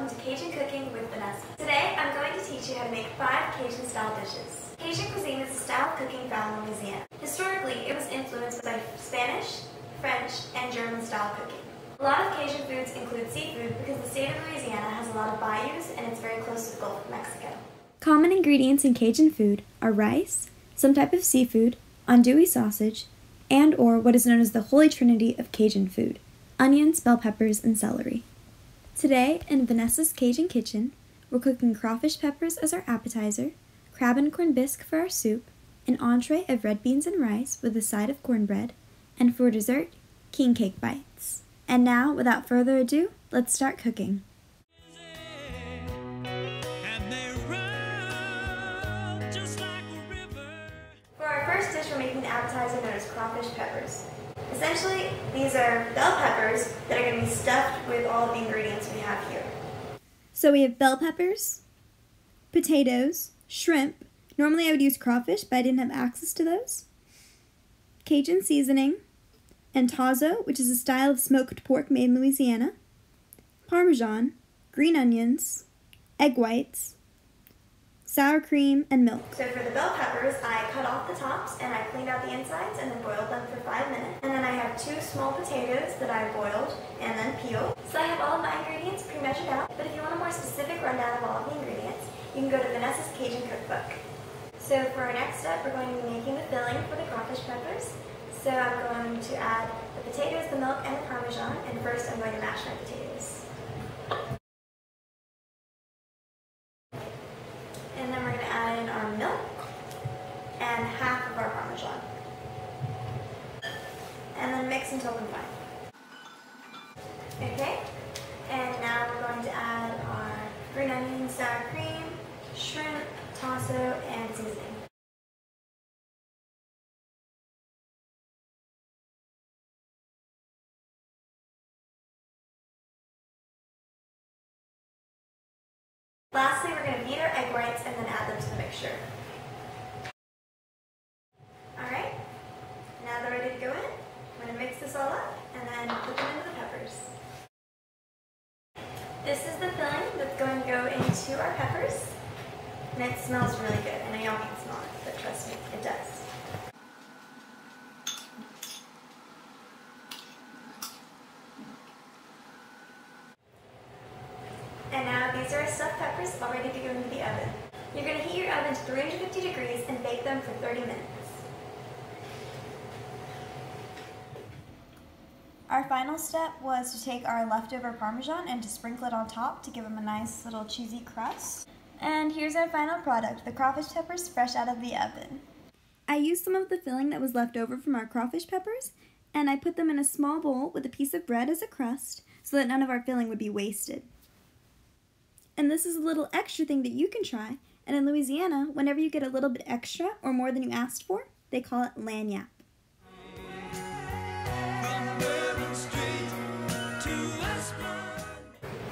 welcome to Cajun Cooking with Vanessa. Today I'm going to teach you how to make 5 Cajun style dishes. Cajun cuisine is a style of cooking found in Louisiana. Historically, it was influenced by Spanish, French, and German style cooking. A lot of Cajun foods include seafood because the state of Louisiana has a lot of bayous and it's very close to the Gulf of Mexico. Common ingredients in Cajun food are rice, some type of seafood, andouille sausage, and or what is known as the Holy Trinity of Cajun food, onions, bell peppers, and celery. Today, in Vanessa's Cajun kitchen, we're cooking crawfish peppers as our appetizer, crab and corn bisque for our soup, an entree of red beans and rice with a side of cornbread, and for dessert, king cake bites. And now, without further ado, let's start cooking. For our first dish, we're making an appetizer known as crawfish peppers. Essentially, these are bell peppers that are going to be stuffed with all of the ingredients we have here. So we have bell peppers, potatoes, shrimp. Normally I would use crawfish, but I didn't have access to those. Cajun seasoning, and tazo, which is a style of smoked pork made in Louisiana, Parmesan, green onions, egg whites, sour cream, and milk. So for the bell peppers, I cut off the tops and I cleaned out the insides and then boiled them for 5 minutes. And then I have 2 small potatoes that I boiled and then peeled. So I have all of my ingredients pre-measured out, but if you want a more specific rundown of all of the ingredients, you can go to Vanessa's Cajun Cookbook. So for our next step, we're going to be making the filling for the crawfish peppers. So I'm going to add the potatoes, the milk, and the Parmesan, and first I'm going to mash my potatoes. And then we're going to add in our milk and half of our Parmesan. And then mix until combined. Okay, and now we're going to add our green onion, sour cream, shrimp, tazo, and seasoning. Lastly, we're going to beat our egg whites and then add them to the mixture. Alright, now they're ready to go in. I'm going to mix this all up and then put them into the peppers. This is the filling that's going to go into our peppers. And it smells really good. I know y'all can smell it, but trust me, it does. And now these are our stuffed peppers all ready to go into the oven. You're going to heat your oven to 350 degrees and bake them for 30 minutes. Our final step was to take our leftover Parmesan and to sprinkle it on top to give them a nice little cheesy crust. And here's our final product, the crawfish peppers fresh out of the oven. I used some of the filling that was left over from our crawfish peppers, and I put them in a small bowl with a piece of bread as a crust so that none of our filling would be wasted. And this is a little extra thing that you can try, and in Louisiana, whenever you get a little bit extra or more than you asked for, they call it lagniappe.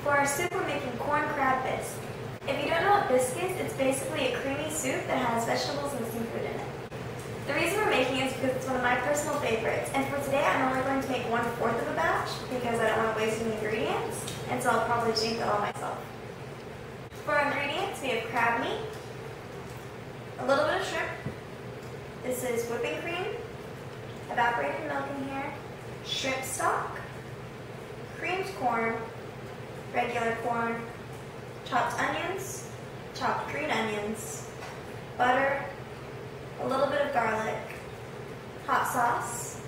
For our soup, we're making corn crab bisque. If you don't know what bisque is, it's basically a creamy soup that has vegetables and seafood in it. The reason we're making it is because it's one of my personal favorites, and for today I'm only going to make 1/4 of a batch because I don't want to waste any ingredients, and so I'll probably just eat that all myself. For our ingredients, we have crab meat, a little bit of shrimp, this is whipping cream, evaporated milk in here, shrimp stock, creamed corn, regular corn, chopped onions, chopped green onions, butter, a little bit of garlic, hot sauce,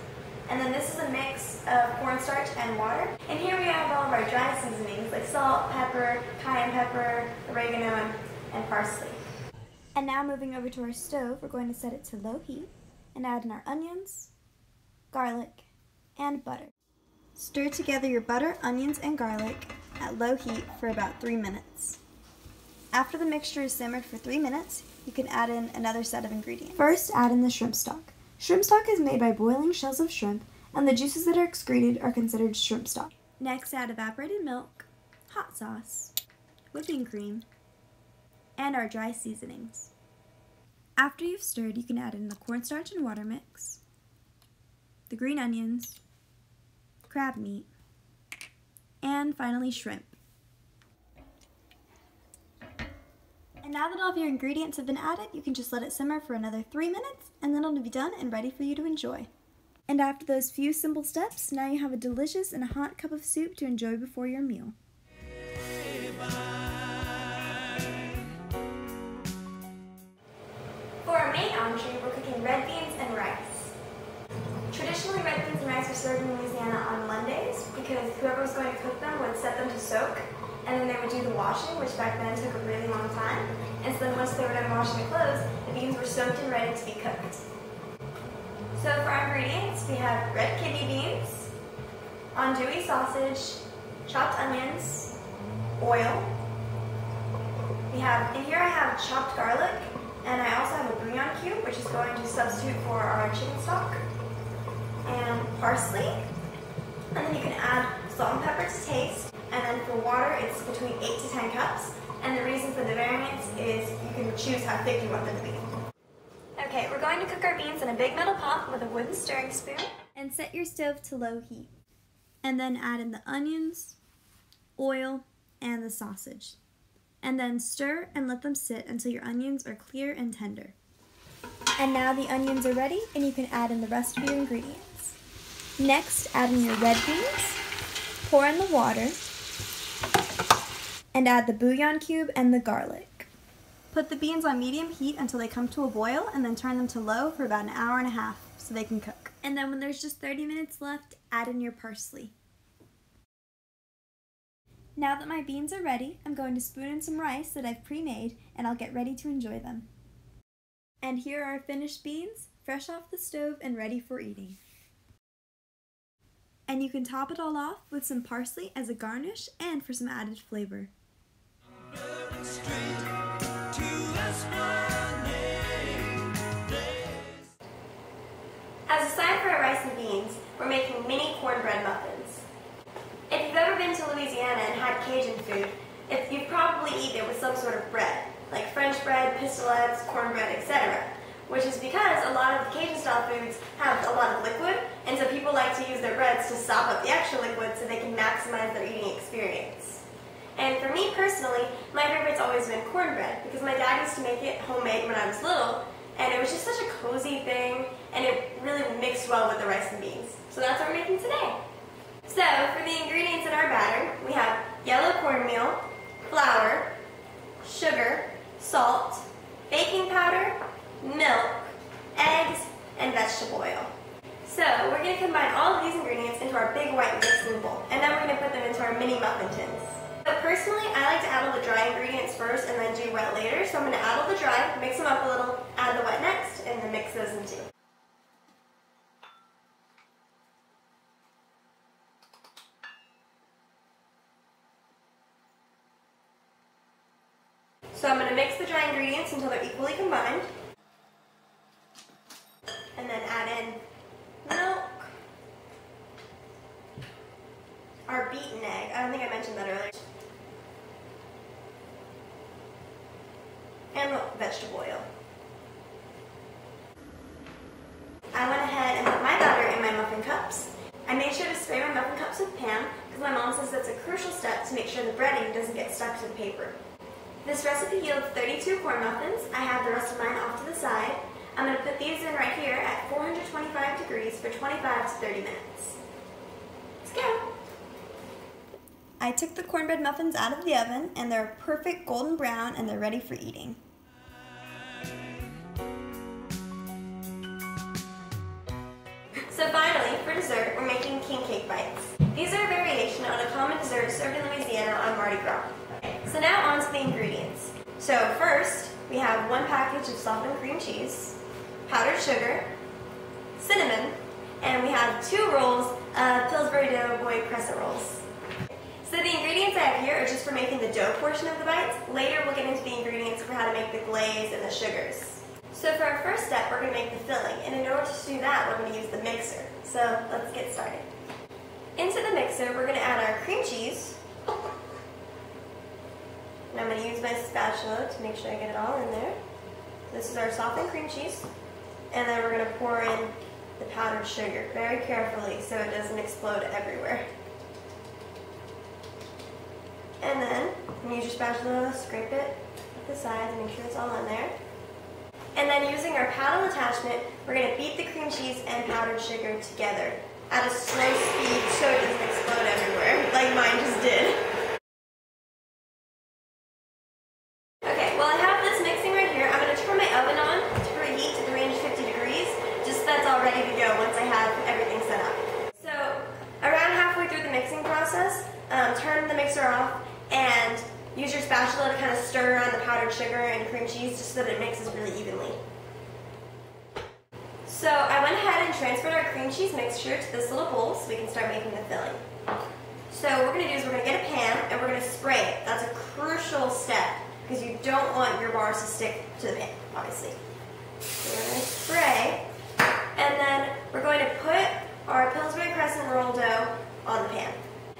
and then this is a mix of cornstarch and water. And here we have all of our dry seasonings like salt, pepper, cayenne pepper, oregano, and parsley. And now moving over to our stove, we're going to set it to low heat and add in our onions, garlic, and butter. Stir together your butter, onions, and garlic at low heat for about 3 minutes. After the mixture is simmered for 3 minutes, you can add in another set of ingredients. First, add in the shrimp stock. Shrimp stock is made by boiling shells of shrimp, and the juices that are excreted are considered shrimp stock. Next, add evaporated milk, hot sauce, whipping cream, and our dry seasonings. After you've stirred, you can add in the cornstarch and water mix, the green onions, crab meat, and finally shrimp. And now that all of your ingredients have been added, you can just let it simmer for another 3 minutes, and then it'll be done and ready for you to enjoy. And after those few simple steps, now you have a delicious and hot cup of soup to enjoy before your meal. For our main entree, we're cooking red beans and rice. Traditionally, red beans and rice are served in Louisiana on Mondays because whoever was going to cook them would set them to soak, and then they would do the washing, which back then took a really long time. And so then once they were done washing the clothes, the beans were soaked and ready to be cooked. So for our ingredients, we have red kidney beans, andouille sausage, chopped onions, oil. In here I have chopped garlic, and I also have a bouillon cube, which is going to substitute for our chicken stock, and parsley. And then you can add salt and pepper to taste. And then for water, it's between 8 to 10 cups. And the reason for the variance is you can choose how thick you want them to be. Okay, we're going to cook our beans in a big metal pot with a wooden stirring spoon. And set your stove to low heat. And then add in the onions, oil, and the sausage. And then stir and let them sit until your onions are clear and tender. And now the onions are ready, and you can add in the rest of your ingredients. Next, add in your red beans, pour in the water, and add the bouillon cube and the garlic. Put the beans on medium heat until they come to a boil, and then turn them to low for about an hour and a half so they can cook. And then when there's just 30 minutes left, add in your parsley. Now that my beans are ready, I'm going to spoon in some rice that I've pre-made, and I'll get ready to enjoy them. And here are our finished beans, fresh off the stove and ready for eating. And you can top it all off with some parsley as a garnish and for some added flavor. As a side for our rice and beans, we're making mini cornbread muffins. If you've ever been to Louisiana and had Cajun food, you've probably eaten it with some sort of bread, like French bread, pistolets, cornbread, etc. Which is because a lot of the Cajun-style foods have a lot of liquid, and so people like to use their breads to sop up the extra liquid so they can maximize their eating experience. And for me personally, my favorite's always been cornbread, because my dad used to make it homemade when I was little, and it was just such a cozy thing, and it really mixed well with the rice and beans. So that's what we're making today. So for the ingredients in our batter, we have yellow cornmeal, flour, sugar, salt, baking powder, milk, eggs, and vegetable oil. So we're going to combine all of these ingredients into our big white mixing bowl, and then we're going to put them into our mini muffin tins. So personally, I like to add all the dry ingredients first and then do wet later, so I'm going to add all the dry, mix them up a little, add the wet next, and then mix those in too. So I'm going to mix the dry ingredients until they're equally combined. And then add in milk, our beaten egg, I don't think I mentioned that earlier, and vegetable oil. I went ahead and put my batter in my muffin cups. I made sure to spray my muffin cups with Pam because my mom says that's a crucial step to make sure the breading doesn't get stuck to the paper. This recipe yields 32 corn muffins. I have the rest of mine off to the side. I'm going to put these in right here at 425 degrees for 25 to 30 minutes. Let's go! I took the cornbread muffins out of the oven, and they're perfect golden brown, and they're ready for eating. So finally, for dessert, we're making king cake bites. These are a variation on a common dessert served in Louisiana on Mardi Gras. So now on to the ingredients. So first, we have 1 package of softened cream cheese, powdered sugar, cinnamon, and we have 2 rolls of Pillsbury Doughboy crescent rolls. So the ingredients I have here are just for making the dough portion of the bites. Later we'll get into the ingredients for how to make the glaze and the sugars. So for our first step, we're going to make the filling, and in order to do that, we're going to use the mixer. So let's get started. Into the mixer, we're going to add our cream cheese, and I'm going to use my spatula to make sure I get it all in there. This is our softened cream cheese, and then we're going to pour in the powdered sugar very carefully so it doesn't explode everywhere. And then, use your spatula, scrape it the sides and make sure it's all on there. And then using our paddle attachment, we're going to beat the cream cheese and powdered sugar together at a slow speed so it doesn't explode everywhere, like mine just did. Okay, well I have this mixing right here. I'm going to turn my oven on to preheat to the range of 50 degrees, just so that's all ready to go once I have everything set up. So, around halfway through the mixing process, turn the mixer off and use your spatula to kind of stir around the powdered sugar and cream cheese just so that it mixes really evenly. So I went ahead and transferred our cream cheese mixture to this little bowl so we can start making the filling. So what we're going to do is we're going to get a pan and we're going to spray it. That's a crucial step because you don't want your bars to stick to the pan, obviously. So we're going to spray, and then we're going to put our Pillsbury crescent roll dough on the pan.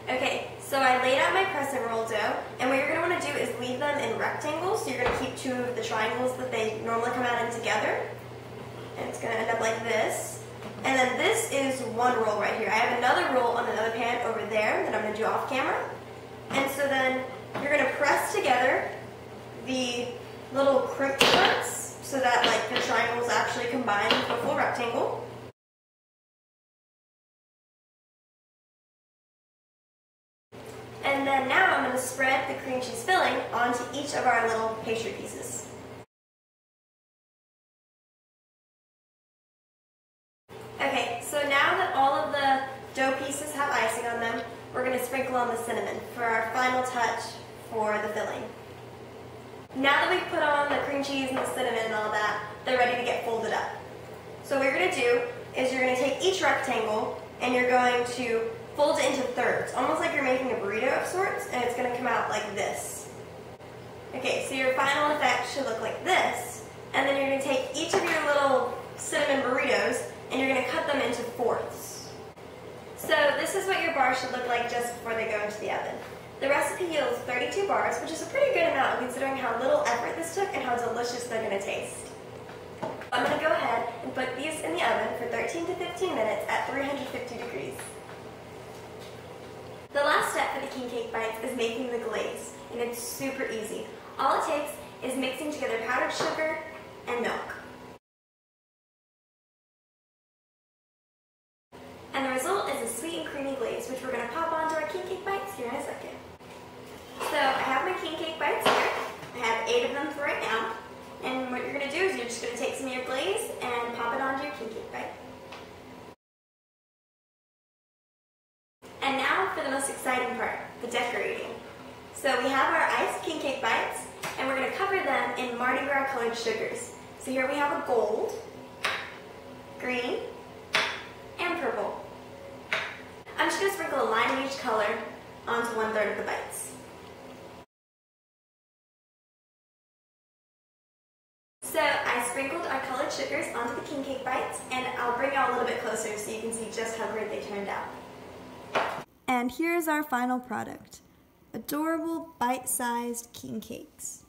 Okay, so I laid out my crescent roll dough, and what you're going to want to do is leave them in rectangles. So you're going to keep two of the triangles that they normally come out in together. And it's going to end up like this. And then this is one roll right here. I have another roll on another pan over there that I'm going to do off camera. And so then you're going to press together the little crimped parts so that like the triangles actually combine into a full rectangle. And then now I'm going to spread the cream cheese filling onto each of our little pastry pieces. Okay, so now that all of the dough pieces have icing on them, we're going to sprinkle on the cinnamon for our final touch for the filling. Now that we've put on the cream cheese and the cinnamon and all that, they're ready to get folded up. So what you're going to do is you're going to take each rectangle and you're going to fold it into thirds, almost like you're making a burrito of sorts, and it's going to come out like this. Okay, so your final effect should look like this, and then you're going to take each of your little cinnamon burritos and you're going to cut them into fourths. So this is what your bars should look like just before they go into the oven. The recipe yields 32 bars, which is a pretty good amount considering how little effort this took and how delicious they're going to taste. I'm going to go ahead and put these in the oven for 13 to 15 minutes at 350 degrees. The last step for the king cake bites is making the glaze, and it's super easy. All it takes is mixing together powdered sugar and milk. And the result is a sweet and creamy glaze, which we're going to pop onto our king cake bites here in a second. So I have my king cake bites here. I have 8 of them for right now. And what you're going to do is you're just going to take some of your glaze and pop it onto your king cake bite. And now for the most exciting part, the decorating. So we have our iced king cake bites, and we're going to cover them in Mardi Gras colored sugars. So here we have a gold, green, and purple. I'm just going to sprinkle a line of each color onto 1/3 of the bites. So I sprinkled our colored sugars onto the king cake bites, and I'll bring y'all a little bit closer so you can see just how great they turned out. And here's our final product. Adorable bite-sized king cakes.